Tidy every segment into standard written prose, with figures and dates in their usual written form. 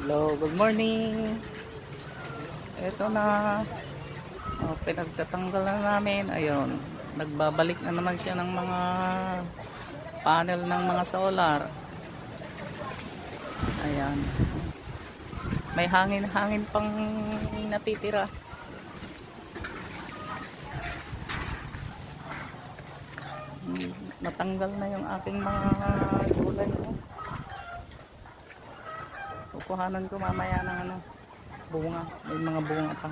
Hello, good morning. Ito na. Pinagtatanggal na namin. Ayun. Nagbabalik na naman siya ng mga panel ng mga solar. Ayan. May hangin-hangin pang natitira. Natanggal na yung aking mga gulay. Kukuhanan ko mamaya ng bunga. May mga bunga pa.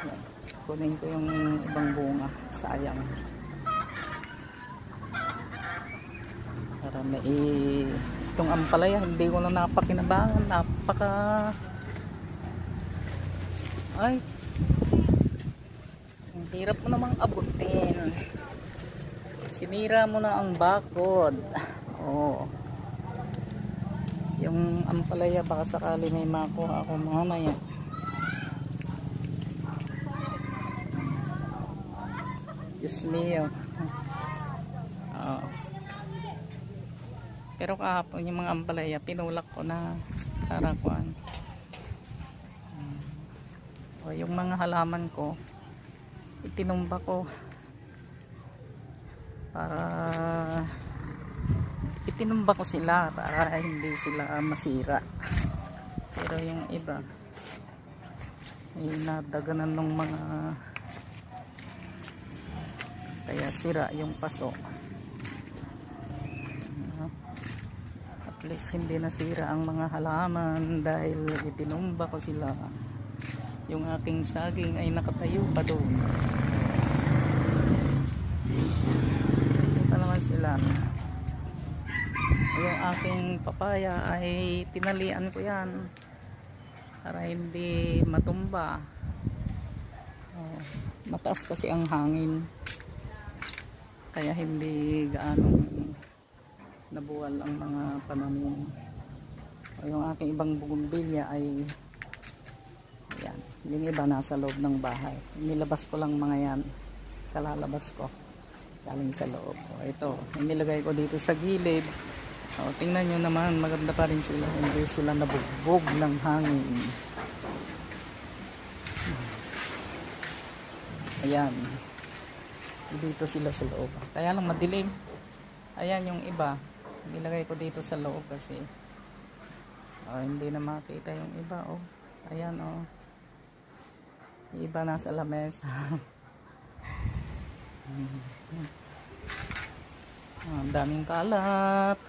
Ayan. Kunin ko yung ibang bunga. Sayang. Para may itong ampalaya hindi ko na napakinabangan. Ay, ang hirap mo namang abutin. Sinira mo na ang bakod. Oo. Yung ampalaya baka sakali may makuha ako mamaya. Diyos mio. Oo. Pero kahapon yung mga ampalaya pinulak ko na para kuan. O yung mga halaman ko itinumba ko para itinumba ko sila para hindi sila masira. Pero yung iba ay nadaganan ng mga kaya sira yung paso. At least hindi nasira ang mga halaman dahil itinumba ko sila. Yung aking saging ay nakatayo pa doon. Ito naman sila. Yung aking papaya ay tinalian ko yan para hindi matumba. Mataas kasi ang hangin kaya hindi gaano nabuwal ang mga pananim. Yung aking ibang bugumbilya ay yan, yung iba nasa loob ng bahay. Nilabas ko lang mga yan, kalalabas ko galing sa loob. Ito, nilagay ko dito sa gilid. Tingnan nyo naman, maganda pa rin sila, hindi sila nabugbog ng hangin. Ayan, dito sila sa loob, kaya lang madilim. Ayan yung iba, nilagay ko dito sa loob kasi hindi na makita yung iba. Ayan yung iba nasa lamesa. Ang daming kalat.